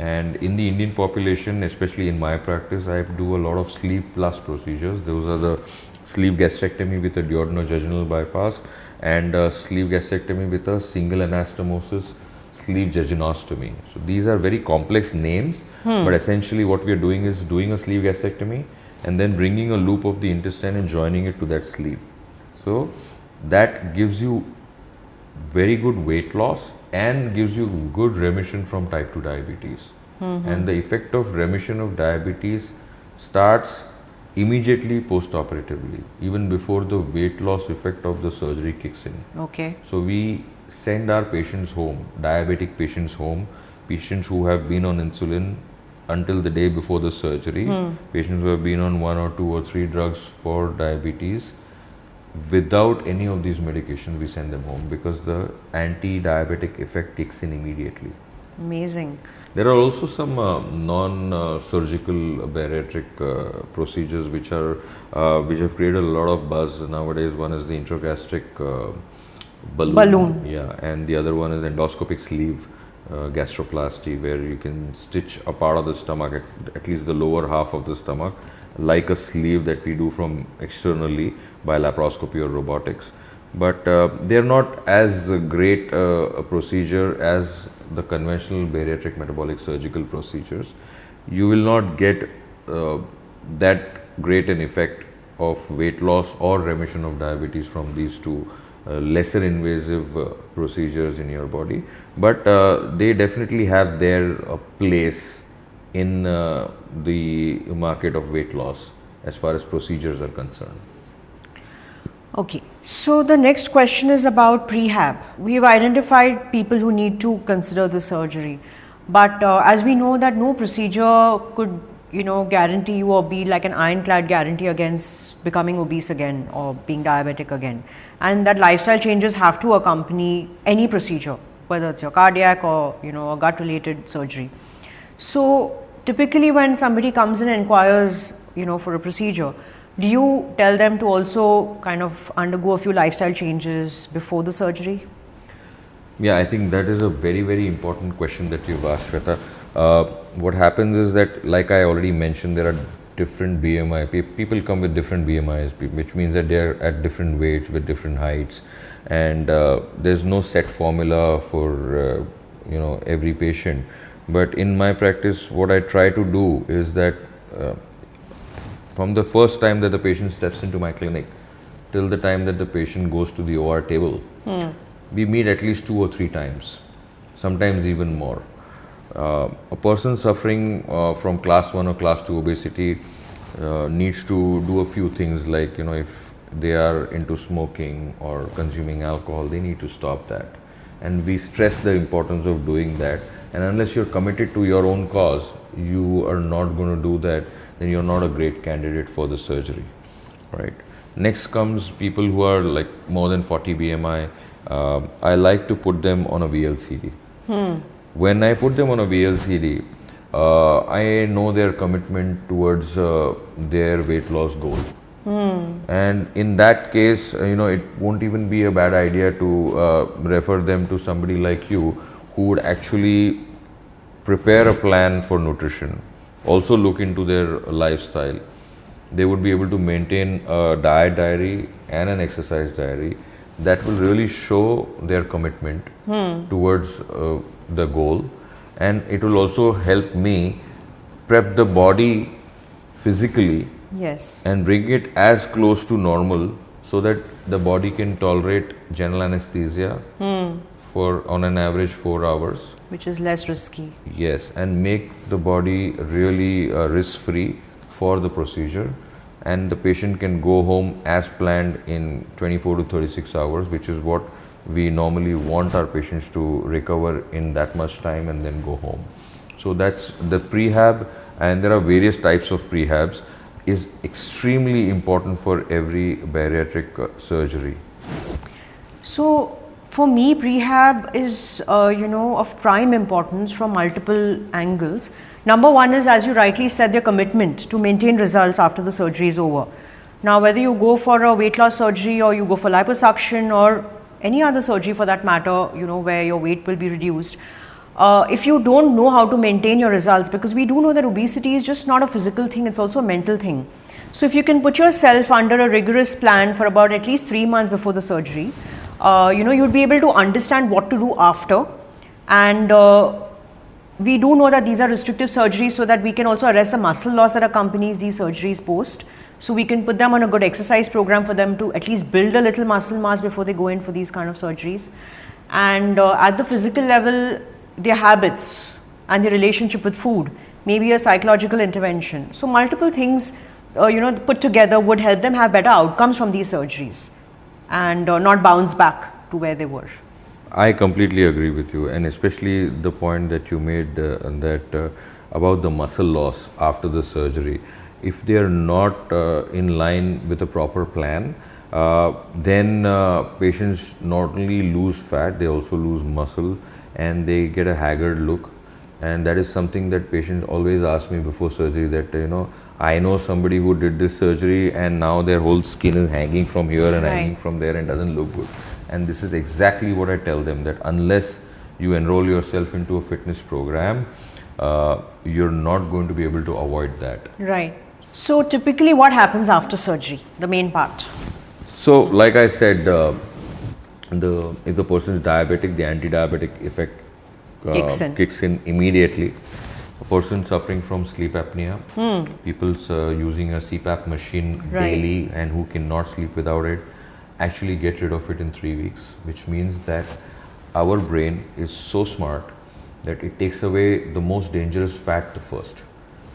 And in the Indian population, especially in my practice, I do a lot of sleeve plus procedures. Those are the sleeve gastrectomy with a duodenojejunal bypass and sleeve gastrectomy with a single anastomosis sleeve jejunostomy. So these are very complex names, but essentially what we are doing is doing a sleeve gastrectomy and then bringing a loop of the intestine and joining it to that sleeve. So that gives you very good weight loss and gives you good remission from type 2 diabetes. And the effect of remission of diabetes starts immediately post-operatively, even before the weight loss effect of the surgery kicks in. Okay. So we send our patients home, diabetic patients home, patients who have been on insulin until the day before the surgery, patients who have been on 1 or 2 or 3 drugs for diabetes. Without any of these medications, we send them home because the anti-diabetic effect kicks in immediately. Amazing. There are also some non-surgical bariatric procedures which have created a lot of buzz nowadays. One is the intragastric balloon. Yeah, and the other one is endoscopic sleeve gastroplasty, where you can stitch a part of the stomach, at least the lower half of the stomach, like a sleeve that we do from externally by laparoscopy or robotics. But they are not as great a procedure as the conventional bariatric metabolic surgical procedures. You will not get that great an effect of weight loss or remission of diabetes from these two lesser invasive procedures in your body, but they definitely have their place in the market of weight loss as far as procedures are concerned. Okay, so the next question is about prehab. We've identified people who need to consider the surgery, but as we know that no procedure could, guarantee you or be like an ironclad guarantee against becoming obese again or being diabetic again, and that lifestyle changes have to accompany any procedure, whether it's your cardiac or a gut-related surgery. So typically, when somebody comes in and inquires, for a procedure, do you tell them to also kind of undergo a few lifestyle changes before the surgery? Yeah, I think that is a very, very important question that you've asked, Shweta. What happens is that, like I already mentioned, there are different BMI. People come with different BMIs, which means that they're at different weights with different heights, and there's no set formula for every patient. But in my practice, what I try to do is that from the first time that the patient steps into my clinic till the time that the patient goes to the OR table, we meet at least 2 or 3 times, sometimes even more. A person suffering from class 1 or class 2 obesity needs to do a few things, like if they are into smoking or consuming alcohol, they need to stop that, and we stress the importance of doing that. And unless you're committed to your own cause, you are not going to do that, then you're not a great candidate for the surgery, right? Next comes people who are like more than 40 BMI. I like to put them on a VLCD. When I put them on a VLCD, I know their commitment towards their weight loss goal. And in that case, it won't even be a bad idea to refer them to somebody like you who would actually prepare a plan for nutrition, also look into their lifestyle. They would be able to maintain a diet diary and an exercise diary that will really show their commitment towards the goal, and it will also help me prep the body physically. Yes. And bring it as close to normal so that the body can tolerate general anesthesia for on an average 4 hours, which is less risky. Yes, and make the body really risk-free for the procedure, and the patient can go home as planned in 24 to 36 hours, which is what we normally want our patients to recover in that much time and then go home. So that's the prehab, and there are various types of prehabs, is extremely important for every bariatric surgery. So for me, prehab is of prime importance from multiple angles. Number one is, as you rightly said, their commitment to maintain results after the surgery is over. Now, whether you go for a weight loss surgery or you go for liposuction or any other surgery for that matter, where your weight will be reduced, if you don't know how to maintain your results, because we do know that obesity is just not a physical thing, it's also a mental thing. So if you can put yourself under a rigorous plan for about at least 3 months before the surgery, you'd be able to understand what to do after. And we do know that these are restrictive surgeries, so that we can also arrest the muscle loss that accompanies these surgeries post. So we can put them on a good exercise program for them to at least build a little muscle mass before they go in for these kind of surgeries. And at the physical level, their habits and their relationship with food, maybe a psychological intervention. So multiple things put together would help them have better outcomes from these surgeries and not bounce back to where they were. I completely agree with you, and especially the point that you made about the muscle loss after the surgery. If they are not in line with a proper plan, then patients not only lose fat, they also lose muscle, and they get a haggard look. And that is something that patients always ask me before surgery, that I know somebody who did this surgery and now their whole skin is hanging from here and hanging from there and doesn't look good. And this is exactly what I tell them, that unless you enroll yourself into a fitness program, you're not going to be able to avoid that. Right. So typically what happens after surgery, the main part? So like I said, if the person is diabetic, the anti-diabetic effect kicks in immediately. A person suffering from sleep apnea, people using a CPAP machine daily and who cannot sleep without it, actually get rid of it in 3 weeks, which means that our brain is so smart that it takes away the most dangerous fat first.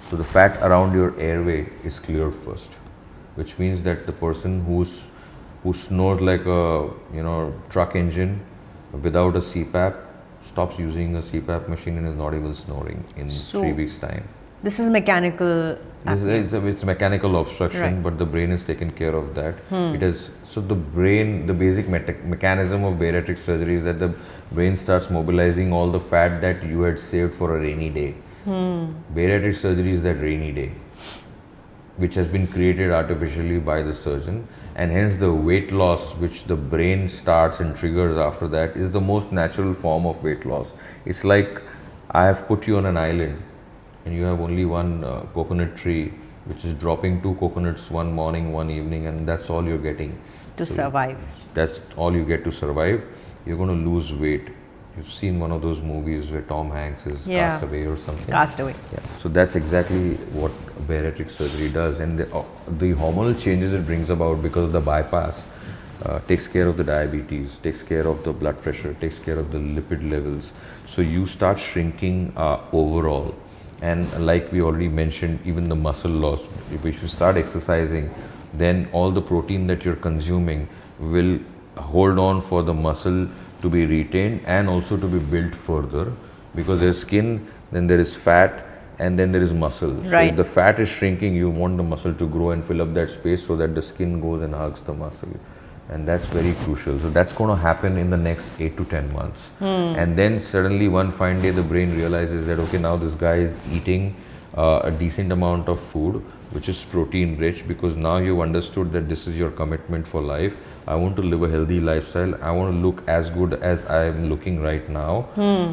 So the fat around your airway is cleared first, which means that the person who snores like a truck engine without a CPAP stops using a CPAP machine and is not even snoring in 3 weeks time. This is mechanical. It's mechanical obstruction, but the brain is taken care of that. It is, so the brain, the basic mechanism of bariatric surgery is that the brain starts mobilizing all the fat that you had saved for a rainy day. Bariatric surgery is that rainy day, which has been created artificially by the surgeon, and hence the weight loss which the brain starts and triggers after that is the most natural form of weight loss. It's like I have put you on an island and you have only one coconut tree which is dropping 2 coconuts one morning, one evening, and that's all you're getting to survive. That's all you get to survive. You're going to lose weight. You've seen one of those movies where Tom Hanks is cast away or something. Cast away. Yeah. So that's exactly what bariatric surgery does, and the hormonal changes it brings about because of the bypass takes care of the diabetes, takes care of the blood pressure, takes care of the lipid levels. So you start shrinking overall, and like we already mentioned, even the muscle loss. If you start exercising, then all the protein that you're consuming will hold on for the muscle to be retained and also to be built further, because there's skin, then there is fat, and then there is muscle. Right. So if the fat is shrinking, you want the muscle to grow and fill up that space so that the skin goes and hugs the muscle, and that's very crucial. So that's going to happen in the next 8 to 10 months. And then suddenly one fine day the brain realizes that, okay, now this guy is eating a decent amount of food which is protein rich, because now you've understood that this is your commitment for life. I want to live a healthy lifestyle. I want to look as good as I am looking right now.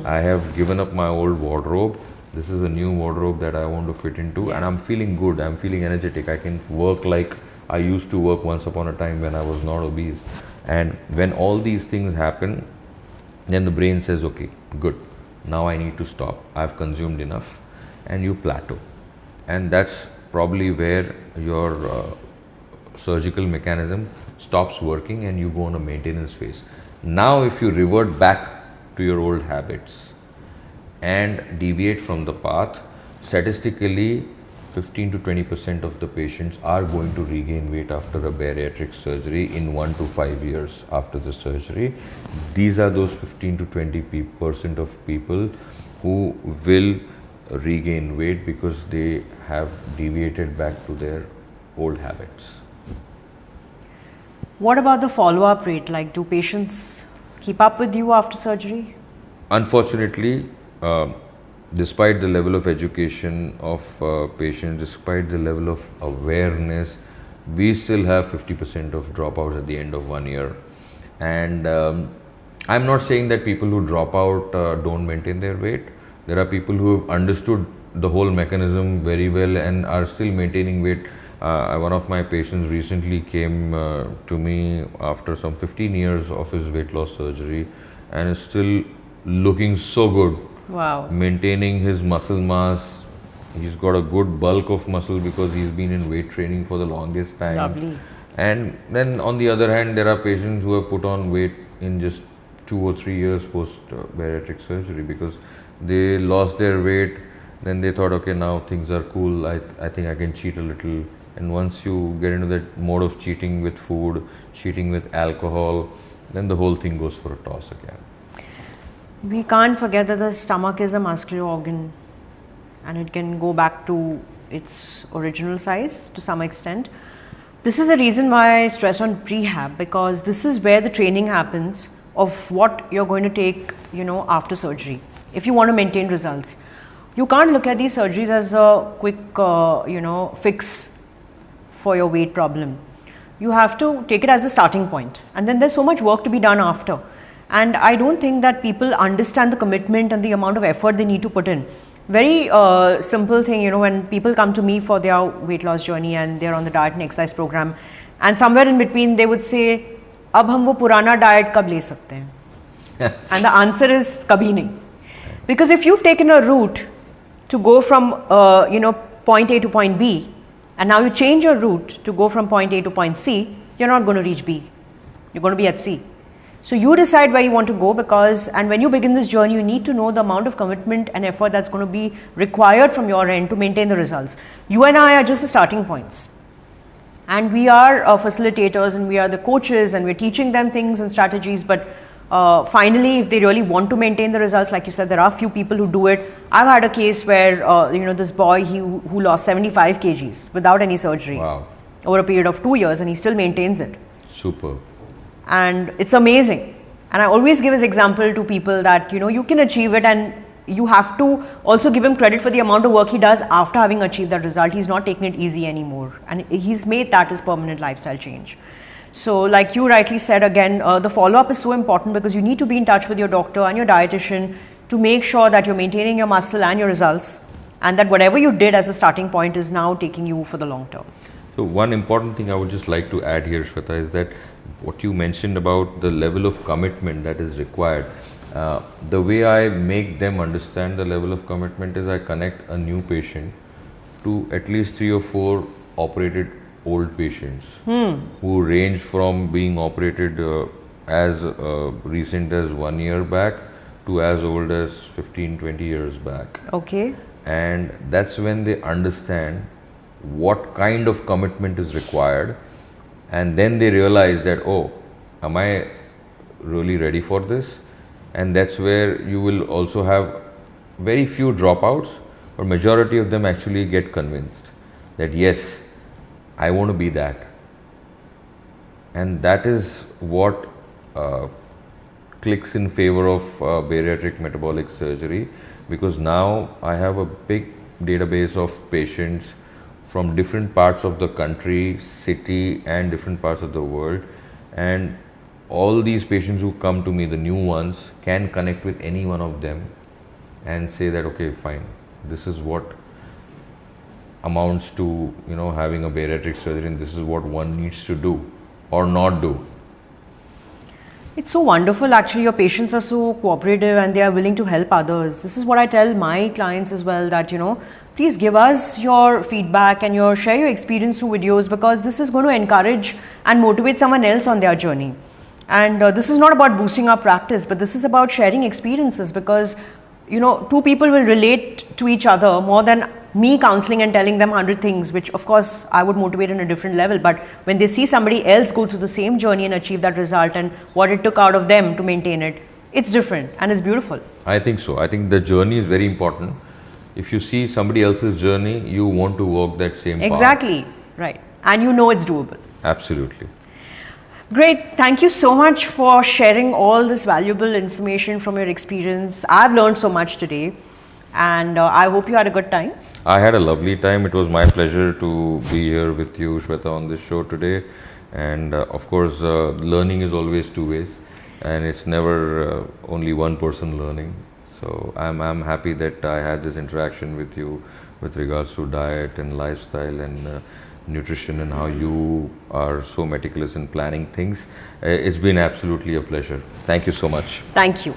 I have given up my old wardrobe. This is a new wardrobe that I want to fit into, and I'm feeling good. I'm feeling energetic. I can work like I used to work once upon a time when I was not obese. And when all these things happen, then the brain says, okay, good. Now I need to stop. I've consumed enough, and you plateau. And that's probably where your surgical mechanism stops working and you go on a maintenance phase. Now if you revert back to your old habits and deviate from the path, statistically 15 to 20% of the patients are going to regain weight after a bariatric surgery in 1 to 5 years after the surgery. These are those 15 to 20% of people who will regain weight because they have deviated back to their old habits. What about the follow-up rate? Like, do patients keep up with you after surgery? Unfortunately, despite the level of education of patients, despite the level of awareness, we still have 50% of dropouts at the end of 1 year. And I'm not saying that people who drop out don't maintain their weight. There are people who have understood the whole mechanism very well and are still maintaining weight. One of my patients recently came to me after some 15 years of his weight loss surgery and is still looking so good. Wow. Maintaining his muscle mass. He's got a good bulk of muscle because he's been in weight training for the longest time. Lovely. And then on the other hand, there are patients who have put on weight in just 2 or 3 years post bariatric surgery because they lost their weight. Then they thought, okay, now things are cool. I think I can cheat a little. And once you get into that mode of cheating with food, cheating with alcohol, then the whole thing goes for a toss again. We can't forget that the stomach is a muscular organ and it can go back to its original size to some extent. This is the reason why I stress on prehab, because this is where the training happens of what you're going to take, after surgery. If you want to maintain results, you can't look at these surgeries as a quick, fix for your weight problem. You have to take it as a starting point, and then there's so much work to be done after. And I don't think that people understand the commitment and the amount of effort they need to put in. Very simple thing, when people come to me for their weight loss journey and they're on the diet and exercise program, and somewhere in between they would say, अब हम वो पुराना diet कब ले सकते हैं? And the answer is कभी नहीं. Because if you've taken a route to go from point A to point B, and now you change your route to go from point A to point C, you're not going to reach B. You're going to be at C. So you decide where you want to go, and when you begin this journey, you need to know the amount of commitment and effort that's going to be required from your end to maintain the results. You and I are just the starting points. And we are facilitators and we are the coaches and we're teaching them things and strategies, but finally, if they really want to maintain the results, like you said, there are few people who do it. I've had a case where, this boy who lost 75 kgs without any surgery. Wow. Over a period of 2 years, and he still maintains it. Super. And it's amazing. And I always give this example to people that, you can achieve it, and you have to also give him credit for the amount of work he does after having achieved that result. He's not taking it easy anymore, and he's made that his permanent lifestyle change. So like you rightly said, again, the follow-up is so important because you need to be in touch with your doctor and your dietitian to make sure that you're maintaining your muscle and your results, and that whatever you did as a starting point is now taking you for the long term. So one important thing I would just like to add here, Shweta, is that what you mentioned about the level of commitment that is required. The way I make them understand the level of commitment is I connect a new patient to at least 3 or 4 operated old patients who range from being operated as recent as 1 year back to as old as 15-20 years back. Okay. And that's when they understand what kind of commitment is required, and then they realize that, oh, am I really ready for this? And that's where you will also have very few dropouts, or majority of them actually get convinced that yes, I want to be that. And that is what clicks in favor of bariatric metabolic surgery, because now I have a big database of patients from different parts of the country, city, and different parts of the world, and all these patients who come to me, the new ones, can connect with any one of them and say that, okay, fine, this is what amounts to having a bariatric surgery, and this is what one needs to do or not do. It's so wonderful, actually. Your patients are so cooperative and they are willing to help others. This is what I tell my clients as well, that please give us your feedback and share your experience through videos, because this is going to encourage and motivate someone else on their journey. And this is not about boosting our practice, but this is about sharing experiences, because 2 people will relate to each other more than me counseling and telling them 100 things, which of course I would motivate on a different level. But when they see somebody else go through the same journey and achieve that result and what it took out of them to maintain it, it's different and it's beautiful. I think so. I think the journey is very important. If you see somebody else's journey, you want to walk that same path. Exactly, right. And it's doable. Absolutely. Great. Thank you so much for sharing all this valuable information from your experience. I've learned so much today, and I hope you had a good time. I had a lovely time. It was my pleasure to be here with you, Shweta, on this show today. And of course, learning is always 2 ways. and it's never only one person learning. So I'm happy that I had this interaction with you with regards to diet and lifestyle and nutrition, and how you are so meticulous in planning things. It's been absolutely a pleasure. Thank you so much. Thank you.